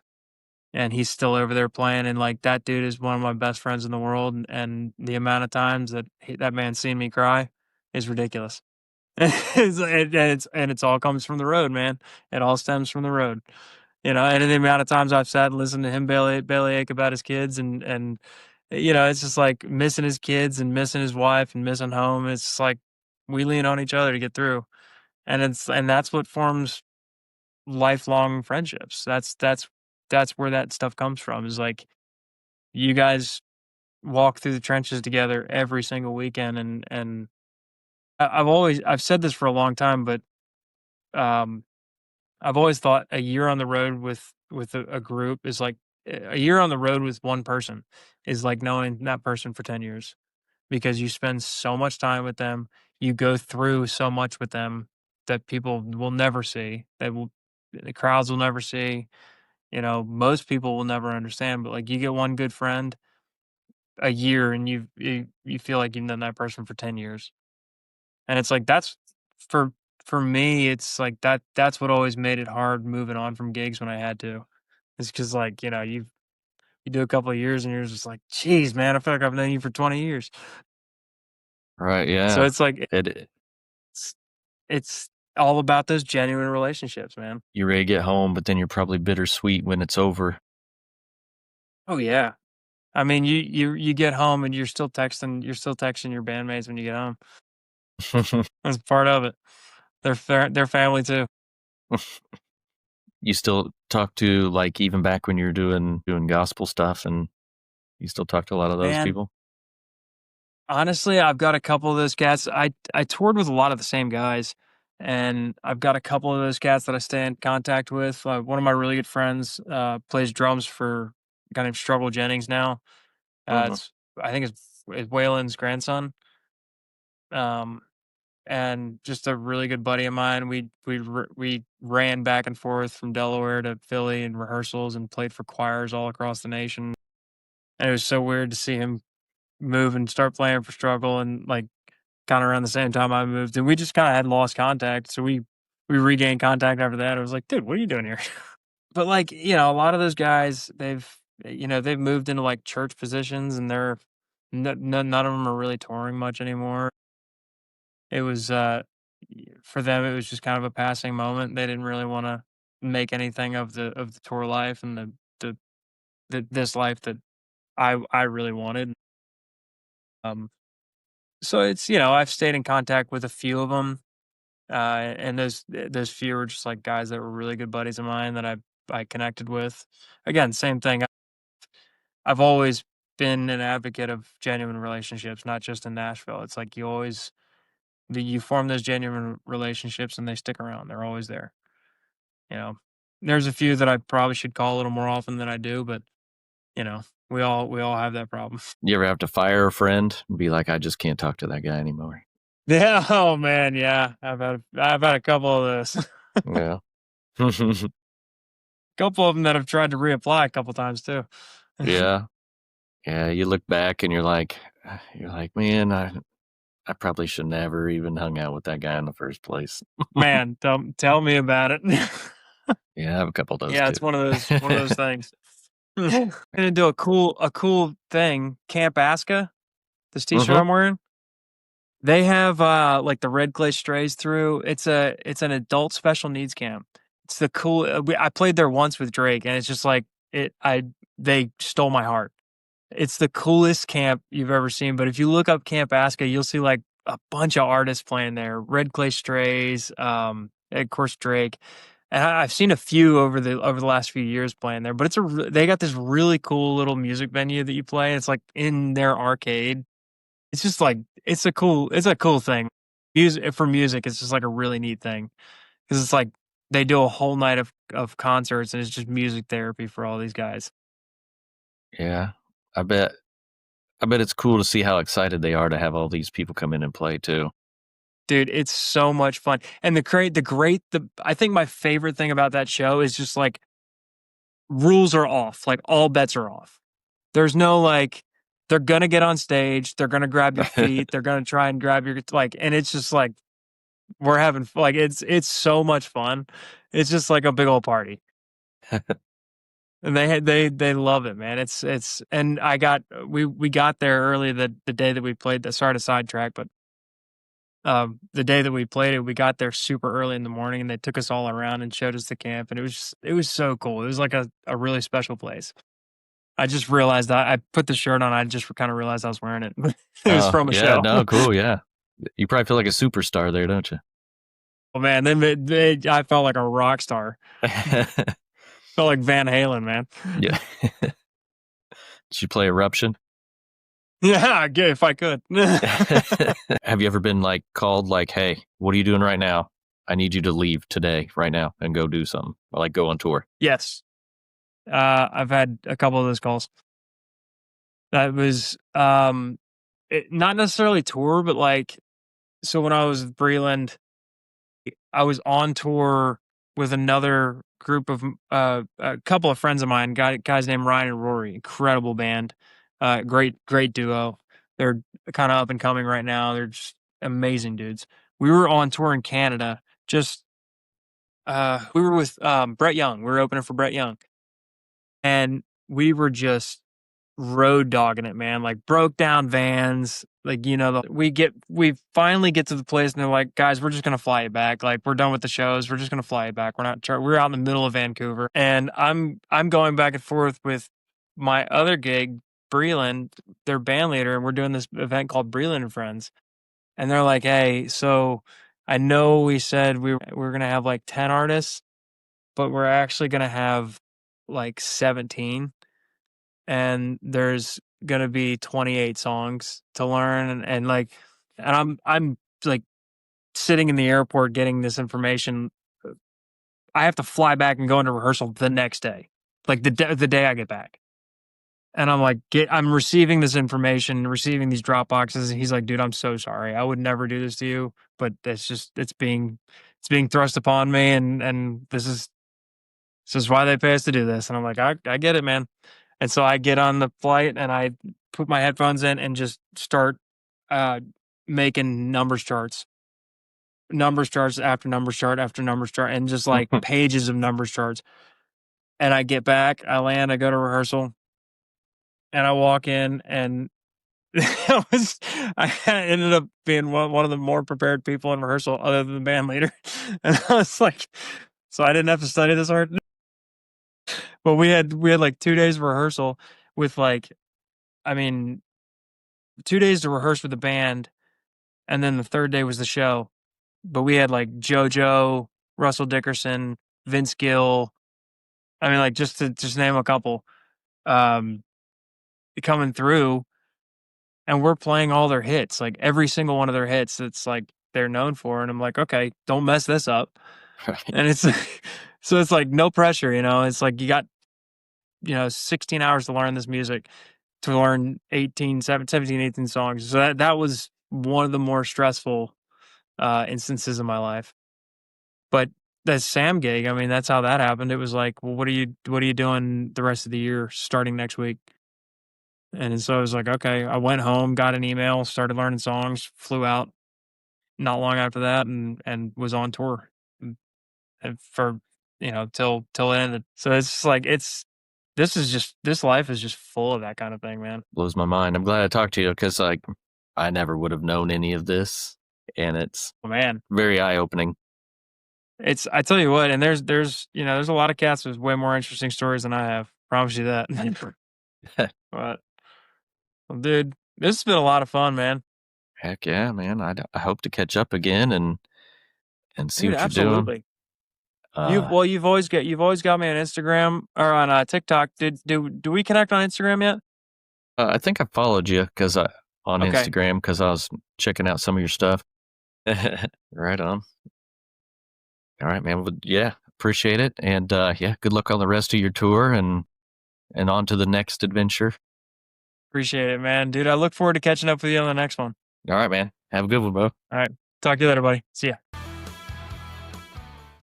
And he's still over there playing, and like that dude is one of my best friends in the world. And the amount of times that that man's seen me cry is ridiculous. And it's all comes from the road, man. It all stems from the road, you know. And the amount of times I've sat and listened to him bellyache about his kids, and you know, it's just like missing his kids and missing his wife and missing home. It's just like we lean on each other to get through, and that's what forms lifelong friendships. That's where that stuff comes from. Is like you guys walk through the trenches together every single weekend, and I've said this for a long time, but um, I've always thought a year on the road with a group is like a year on the road with one person is like knowing that person for 10 years, because you spend so much time with them, you go through so much with them that people will never see, the crowds will never see, you know, most people will never understand. But like you get one good friend a year, and you feel like you've known that person for 10 years. And it's like that's for for me, it's like that's what always made it hard moving on from gigs when I had to. It's because like, you know, you do a couple of years and you're just like, geez, man, I feel like I've known you for 20 years. Right, So yeah. it's like it's it's all about those genuine relationships, man. You're ready to get home, but then you're probably bittersweet when it's over. Oh yeah. I mean, you get home and you're still texting your bandmates when you get home. That's part of it. They're family too. You still talk to, like, even back when you were doing gospel stuff, and you still talk to a lot of those Man, people? honestly, I've got a couple of those cats. I toured with a lot of the same guys, and I've got a couple of those cats that I stay in contact with. One of my really good friends plays drums for a guy named Struggle Jennings now. Mhm. It's I think it's Waylon's grandson. Um, and just a really good buddy of mine. We ran back and forth from Delaware to Philly in rehearsals and played for choirs all across the nation. And it was so weird to see him move and start playing for Struggle, and like kind of around the same time I moved, and we just kind of had lost contact. So we regained contact after that. I was like, dude, what are you doing here? But like, you know, a lot of those guys, they've moved into like church positions, and none of them are really touring much anymore. It was for them, it was just kind of a passing moment. They didn't really want to make anything of the tour life and the, this life that I really wanted. Um, so it's, you know, I've stayed in contact with a few of them, and those few were just like guys that were really good buddies of mine that I connected with. Again, same thing. I've always been an advocate of genuine relationships, not just in Nashville. It's like you form those genuine relationships and they stick around. They're always there. You know, there's a few that I probably should call a little more often than I do, but you know, we all have that problem. You ever have to fire a friend and be like, "I just can't talk to that guy anymore"? Yeah. Oh man. Yeah. I've had a couple of those. Yeah. Couple of them that have tried to reapply a couple times too. Yeah. Yeah, you look back and you're like, "Man, I probably should never even hung out with that guy in the first place." Man, tell me about it. Yeah, I have a couple of those Yeah, too. it's one of those things. Gonna do a cool thing. Camp Aska, this T-shirt Mhm. I'm wearing. They have like the red clay strays through. It's an adult special needs camp. It's the cool. I played there once with Drake, and it's just like it. They stole my heart. It's the coolest camp you've ever seen. But if you look up Camp Aska, you'll see like a bunch of artists playing there. Red Clay Strays, of course Drake, and I've seen a few over the last few years playing there. But they got this really cool little music venue that you play. It's like in their arcade. it's just like it's a cool thing. For music, it's just like a really neat thing because it's like they do a whole night of concerts and it's just music therapy for all these guys. Yeah, I bet it's cool to see how excited they are to have all these people come in and play too. Dude, it's so much fun. And I think my favorite thing about that show is just like rules are off. Like all bets are off. There's no like they're gonna get on stage, they're gonna grab your feet, they're gonna try and grab your like, and it's just like we're having like it's so much fun. It's just like a big old party, and they love it, man. It's and we got there early the day that we played. Sorry to sidetrack, but the day that we played it, we got there super early in the morning, and they took us all around and showed us the camp, and it was so cool. It was like a really special place. I just realized I put the shirt on. I just kind of realized I was wearing it. It was from a show. No, cool. Yeah, you probably feel like a superstar there, don't you? Oh man, I felt like a rock star. Felt like Van Halen, man. Yeah. Did you play Eruption? Yeah, if I could. Have you ever been like called like, hey, what are you doing right now? I need you to leave today, right now, and go do something, or like go on tour? Yes. I've had a couple of those calls. That was not necessarily tour, but like, so when I was with Breland, I was on tour with another group of a couple of friends of mine, guys named Ryan and Rory, incredible band, great duo. They're kind of up and coming right now. They're just amazing dudes. We were on tour in Canada. We were with Brett Young. We were opening for Brett Young, and we were just road dogging it, man. Like broke down vans. Like, we finally get to the place and they're like, guys, we're just going to fly you back. Like we're done with the shows. We're just going to fly you back. We're out in the middle of Vancouver, and I'm going back and forth with my other gig, Breland, their band leader. And we're doing this event called Breland and Friends. And they're like, hey, so I know we said we're going to have like 10 artists, but we're actually going to have like 17. And there's gonna be 28 songs to learn, and I'm like sitting in the airport getting this information. I have to fly back and go into rehearsal the next day, like the day I get back. And I'm like, I'm receiving this information, receiving these drop boxes, and he's like, dude, I'm so sorry. I would never do this to you, but it's being thrust upon me, and this is why they pay us to do this. And I'm like, I get it, man. And so I get on the flight and I put my headphones in and just start making numbers charts after numbers chart after numbers chart, and just like pages of numbers charts. And I get back, I land, I go to rehearsal, and I walk in, and I ended up being one of the more prepared people in rehearsal other than the band leader. And I was like, so I didn't have to study this hard. But we had like 2 days of rehearsal with 2 days to rehearse with the band, and then the third day was the show. But we had like JoJo, Russell Dickerson, Vince Gill. I mean, like just to name a couple, coming through, and we're playing all their hits, like every single one of their hits that's like they're known for. And I'm like, okay, don't mess this up. Right. And it's so it's like no pressure, It's like you got 16 hours to learn this music, to learn 17, 18 songs. So that was one of the more stressful instances in my life. But that Sam gig, I mean, that's how that happened. It was like, well, what are you doing the rest of the year starting next week? And so I was like, okay. I went home, got an email, started learning songs, flew out not long after that, and was on tour and for till it ended. So it's like this life is just full of that kind of thing, man. Blows my mind. I'm glad I talked to you, because like I never would have known any of this, and it's very eye-opening. I tell you what, and there's a lot of cats with way more interesting stories than I have. Promise you that. But, well, dude, this has been a lot of fun, man. Heck yeah, man. I hope to catch up again and see what absolutely. You're doing. You've always got me on Instagram or on TikTok. Do we connect on Instagram yet? I think I followed you because on Okay. Instagram because I was checking out some of your stuff. Right on. All right, man. Well, yeah, appreciate it. And yeah, good luck on the rest of your tour and on to the next adventure. Appreciate it, man. Dude, I look forward to catching up with you on the next one. All right, man. Have a good one, bro. All right. Talk to you later, buddy. See ya.